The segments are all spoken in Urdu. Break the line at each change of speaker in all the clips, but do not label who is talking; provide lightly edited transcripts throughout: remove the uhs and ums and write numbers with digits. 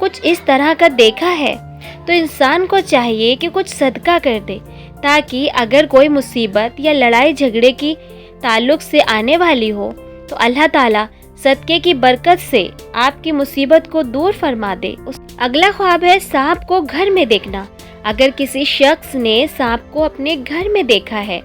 کچھ اس طرح کا دیکھا ہے تو انسان کو چاہیے کہ کچھ صدقہ کر دے، تاکہ اگر کوئی مصیبت یا لڑائی جھگڑے کی تعلق سے آنے والی ہو تو اللہ تعالیٰ صدقے کی برکت سے آپ کی مصیبت کو دور فرما دے۔ اگلا خواب ہے سانپ کو گھر میں دیکھنا۔ اگر کسی شخص نے سانپ کو اپنے گھر میں دیکھا ہے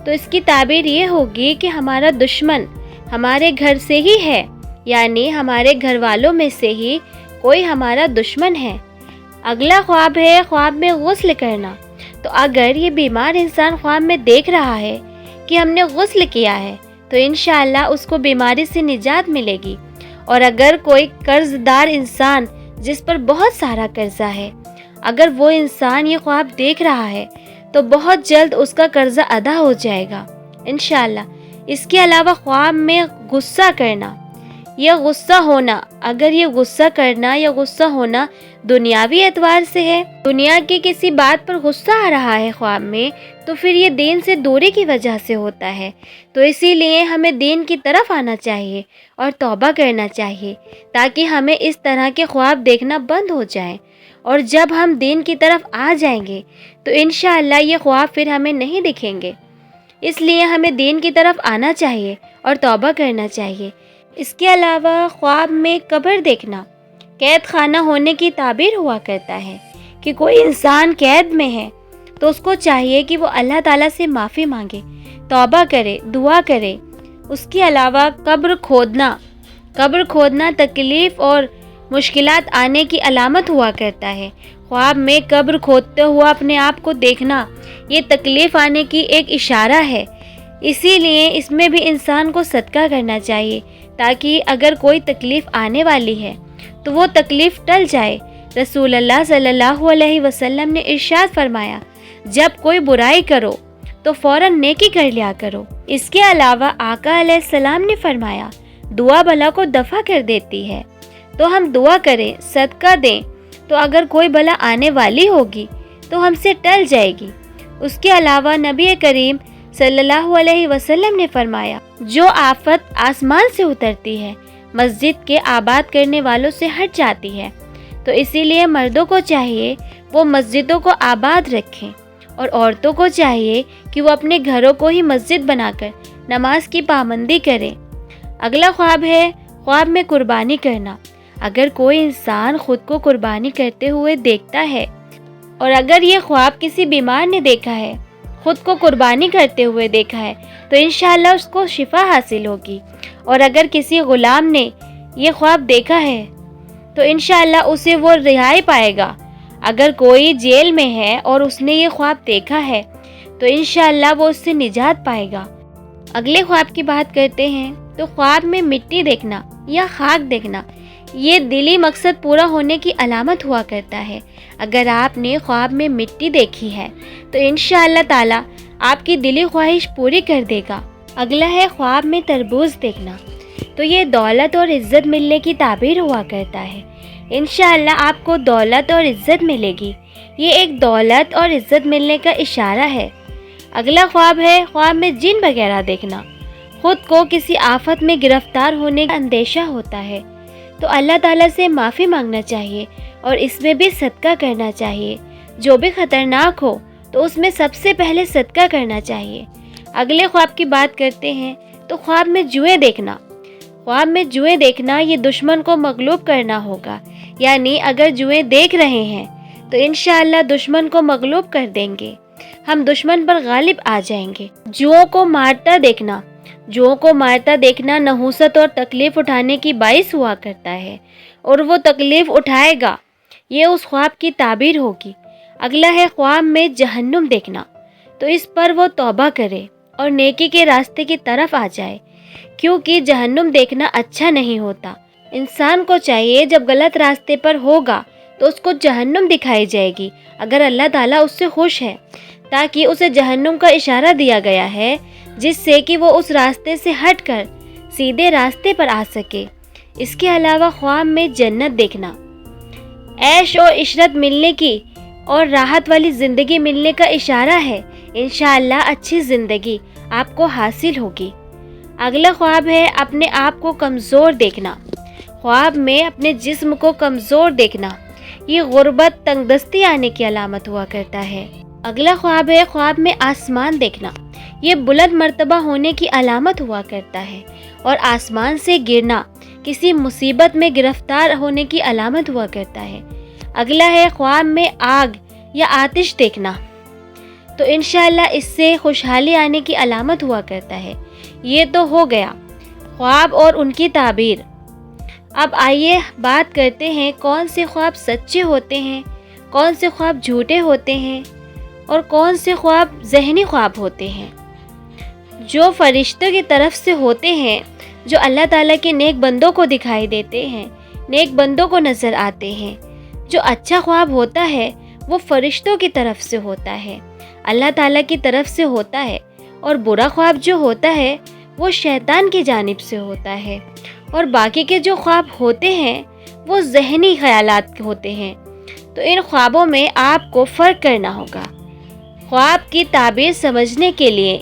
تو اس کی تعبیر یہ ہوگی کہ ہمارا دشمن ہمارے گھر سے ہی ہے، یعنی ہمارے گھر والوں میں سے ہی کوئی ہمارا دشمن ہے۔ اگلا خواب ہے خواب میں غسل کرنا۔ تو اگر یہ بیمار انسان خواب میں دیکھ رہا ہے کہ ہم نے غسل کیا ہے تو انشاءاللہ اس کو بیماری سے نجات ملے گی۔ اور اگر کوئی قرض دار انسان جس پر بہت سارا قرضہ ہے، اگر وہ انسان یہ خواب دیکھ رہا ہے تو بہت جلد اس کا قرضہ ادا ہو جائے گا انشاءاللہ۔ اس کے علاوہ خواب میں غصہ کرنا یا غصہ ہونا، اگر یہ غصہ کرنا یا غصہ ہونا دنیاوی اعتبار سے ہے، دنیا کی کسی بات پر غصہ آ رہا ہے خواب میں، تو پھر یہ دین سے دوری کی وجہ سے ہوتا ہے۔ تو اسی لیے ہمیں دین کی طرف آنا چاہیے اور توبہ کرنا چاہیے، تاکہ ہمیں اس طرح کے خواب دیکھنا بند ہو جائیں۔ اور جب ہم دین کی طرف آ جائیں گے تو انشاءاللہ یہ خواب پھر ہمیں نہیں دکھیں گے۔ اس لیے ہمیں دین کی طرف آنا چاہیے اور توبہ کرنا چاہیے۔ اس کے علاوہ خواب میں قبر دیکھنا قید خانہ ہونے کی تعبیر ہوا کرتا ہے، کہ کوئی انسان قید میں ہے تو اس کو چاہیے کہ وہ اللہ تعالیٰ سے معافی مانگے، توبہ کرے، دعا کرے۔ اس کے علاوہ قبر کھودنا تکلیف اور مشکلات آنے کی علامت ہوا کرتا ہے۔ خواب میں قبر کھودتے ہوا اپنے آپ کو دیکھنا یہ تکلیف آنے کی ایک اشارہ ہے، اسی لیے اس میں بھی انسان کو صدقہ کرنا چاہیے، تاکہ اگر کوئی تکلیف آنے والی ہے تو وہ تکلیف ٹل جائے۔ رسول اللہ صلی اللہ علیہ وسلم نے ارشاد فرمایا، جب کوئی برائی کرو تو فوراً نیکی کر لیا کرو۔ اس کے علاوہ آقا علیہ السلام نے فرمایا، دعا بلا کو دفع کر دیتی ہے، تو ہم دعا کریں، صدقہ دیں، تو اگر کوئی بلا آنے والی ہوگی تو ہم سے ٹل جائے گی۔ اس کے علاوہ نبی کریم صلی اللہ علیہ وسلم نے فرمایا، جو آفت آسمان سے اترتی ہے مسجد کے آباد کرنے والوں سے ہٹ جاتی ہے۔ تو اسی لیے مردوں کو چاہیے وہ مسجدوں کو آباد رکھیں، اور عورتوں کو چاہیے کہ وہ اپنے گھروں کو ہی مسجد بنا کر نماز کی پابندی کریں۔ اگلا خواب ہے خواب میں قربانی کرنا۔ اگر کوئی انسان خود کو قربانی کرتے ہوئے دیکھتا ہے، اور اگر یہ خواب کسی بیمار نے دیکھا ہے، خود کو قربانی کرتے ہوئے دیکھا ہے، تو انشاءاللہ اس کو شفا حاصل ہوگی۔ اور اگر کسی غلام نے یہ خواب دیکھا ہے تو انشاءاللہ اسے وہ رہائی پائے گا۔ اگر کوئی جیل میں ہے اور اس نے یہ خواب دیکھا ہے تو انشاءاللہ وہ اس سے نجات پائے گا۔ اگلے خواب کی بات کرتے ہیں تو خواب میں مٹی دیکھنا یا خاک دیکھنا یہ دلی مقصد پورا ہونے کی علامت ہوا کرتا ہے۔ اگر آپ نے خواب میں مٹی دیکھی ہے تو انشاءاللہ تعالی آپ کی دلی خواہش پوری کر دے گا۔ اگلا ہے خواب میں تربوز دیکھنا۔ تو یہ دولت اور عزت ملنے کی تعبیر ہوا کرتا ہے۔ انشاءاللہ آپ کو دولت اور عزت ملے گی۔ یہ ایک دولت اور عزت ملنے کا اشارہ ہے۔ اگلا خواب ہے خواب میں جن وغیرہ دیکھنا۔ خود کو کسی آفت میں گرفتار ہونے کا اندیشہ ہوتا ہے تو اللہ تعالیٰ سے معافی مانگنا چاہیے اور اس میں بھی صدقہ کرنا چاہیے۔ جو بھی خطرناک ہو تو اس میں سب سے پہلے صدقہ کرنا چاہیے۔ اگلے خواب کی بات کرتے ہیں تو خواب میں جوئے دیکھنا۔ خواب میں جوئے دیکھنا یہ دشمن کو مغلوب کرنا ہوگا، یعنی اگر جوئے دیکھ رہے ہیں تو انشاءاللہ دشمن کو مغلوب کر دیں گے، ہم دشمن پر غالب آ جائیں گے۔ جوؤں کو مارتا دیکھنا۔ جوؤں کو مارتا دیکھنا نحوست اور تکلیف اٹھانے کی باعث ہوا کرتا ہے، اور وہ تکلیف اٹھائے گا، یہ اس خواب کی تعبیر ہوگی۔ اگلا ہے خواب میں جہنم دیکھنا۔ تو اس پر وہ توبہ کرے اور نیکی کے راستے کی طرف آ جائے، کیونکہ جہنم دیکھنا اچھا نہیں ہوتا۔ انسان کو چاہیے جب غلط راستے پر ہوگا تو اس کو جہنم دکھائی جائے گی اگر اللہ تعالیٰ اس سے خوش ہے، تاکہ اسے جہنم کا اشارہ دیا گیا ہے جس سے کہ وہ اس راستے سے ہٹ کر سیدھے راستے پر آ سکے۔ اس کے علاوہ خواب میں جنت دیکھنا عیش اور عشرت ملنے کی اور راحت والی زندگی ملنے کا اشارہ ہے۔ انشاءاللہ اچھی زندگی آپ کو حاصل ہوگی۔ اگلا خواب ہے اپنے آپ کو کمزور دیکھنا۔ خواب میں اپنے جسم کو کمزور دیکھنا یہ غربت تنگدستی آنے کی علامت ہوا کرتا ہے۔ اگلا خواب ہے خواب میں آسمان دیکھنا۔ یہ بلند مرتبہ ہونے کی علامت ہوا کرتا ہے اور آسمان سے گرنا کسی مصیبت میں گرفتار ہونے کی علامت ہوا کرتا ہے۔ اگلا ہے خواب میں آگ یا آتش دیکھنا، تو انشاءاللہ اس سے خوشحالی آنے کی علامت ہوا کرتا ہے۔ یہ تو ہو گیا خواب اور ان کی تعبیر۔ اب آئیے بات کرتے ہیں کون سے خواب سچے ہوتے ہیں، کون سے خواب جھوٹے ہوتے ہیں اور کون سے خواب ذہنی خواب ہوتے ہیں۔ جو فرشتوں کی طرف سے ہوتے ہیں، جو اللہ تعالیٰ کے نیک بندوں کو دکھائی دیتے ہیں، نیک بندوں کو نظر آتے ہیں۔ جو اچھا خواب ہوتا ہے وہ فرشتوں کی طرف سے ہوتا ہے، اللہ تعالیٰ کی طرف سے ہوتا ہے، اور برا خواب جو ہوتا ہے وہ شیطان کی جانب سے ہوتا ہے، اور باقی کے جو خواب ہوتے ہیں وہ ذہنی خیالات ہوتے ہیں۔ تو ان خوابوں میں آپ کو فرق کرنا ہوگا۔ خواب کی تعبیر سمجھنے کے لیے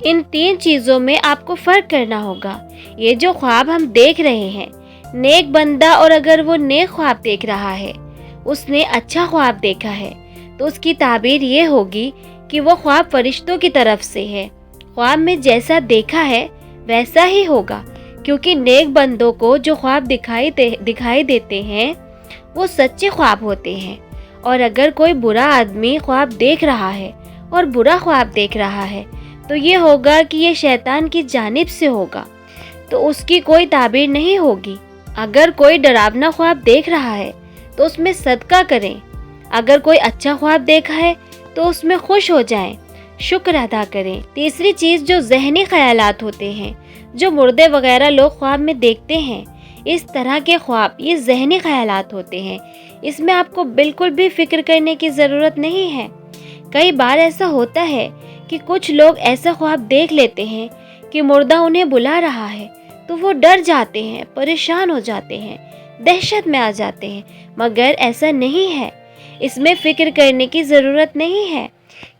ان 3 چیزوں میں آپ کو فرق کرنا ہوگا۔ یہ جو خواب ہم دیکھ رہے ہیں، نیک بندہ اور اگر وہ نیک خواب دیکھ رہا ہے، اس نے اچھا خواب دیکھا ہے، تو اس کی تعبیر یہ ہوگی کہ وہ خواب فرشتوں کی طرف سے ہے۔ خواب میں جیسا دیکھا ہے ویسا ہی ہوگا، کیونکہ نیک بندوں کو جو خواب دکھائی دیتے ہیں وہ سچے خواب ہوتے ہیں۔ اور اگر کوئی برا آدمی خواب دیکھ رہا ہے اور برا خواب دیکھ رہا ہے تو یہ ہوگا کہ یہ شیطان کی جانب سے ہوگا، تو اس کی کوئی تعبیر نہیں ہوگی۔ اگر کوئی ڈراونا خواب دیکھ رہا ہے تو اس میں صدقہ کریں، اگر کوئی اچھا خواب دیکھا ہے تو اس میں خوش ہو جائیں، شکر ادا کریں۔ تیسری چیز جو ذہنی خیالات ہوتے ہیں، جو مردے وغیرہ لوگ خواب میں دیکھتے ہیں، اس طرح کے خواب یہ ذہنی خیالات ہوتے ہیں، اس میں آپ کو بالکل بھی فکر کرنے کی ضرورت نہیں ہے۔ کئی بار ایسا ہوتا ہے کہ کچھ لوگ ایسا خواب دیکھ لیتے ہیں کہ مردہ انہیں بلا رہا ہے تو وہ ڈر جاتے ہیں، پریشان ہو جاتے ہیں، دہشت میں آ جاتے ہیں، مگر ایسا نہیں ہے۔ اس میں فکر کرنے کی ضرورت نہیں ہے،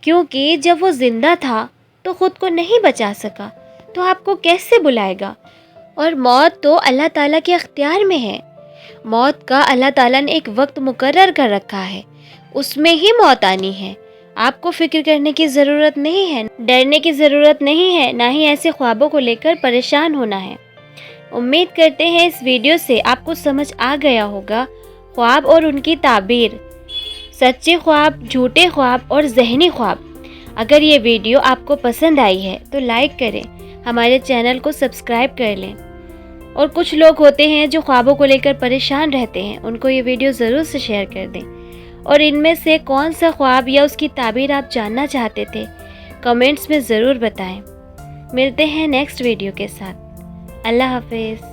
کیونکہ جب وہ زندہ تھا تو خود کو نہیں بچا سکا تو آپ کو کیسے بلائے گا؟ اور موت تو اللہ تعالیٰ کے اختیار میں ہے۔ موت کا اللہ تعالیٰ نے ایک وقت مقرر کر رکھا ہے، اس میں ہی موت آنی ہے۔ آپ کو فکر کرنے کی ضرورت نہیں ہے، ڈرنے کی ضرورت نہیں ہے، نہ ہی ایسے خوابوں کو لے کر پریشان ہونا ہے۔ امید کرتے ہیں اس ویڈیو سے آپ کو سمجھ آ گیا ہوگا خواب اور ان کی تعبیر، سچے خواب، جھوٹے خواب اور ذہنی خواب۔ اگر یہ ویڈیو آپ کو پسند آئی ہے تو لائک کریں، ہمارے چینل کو سبسکرائب کر لیں، اور کچھ لوگ ہوتے ہیں جو خوابوں کو لے کر پریشان رہتے ہیں، ان کو یہ ویڈیو ضرور سے شیئر کر دیں۔ اور ان میں سے کون سا خواب یا اس کی تعبیر آپ جاننا چاہتے تھے کمنٹس میں ضرور بتائیں۔ ملتے ہیں نیکسٹ ویڈیو کے ساتھ۔ اللہ حافظ۔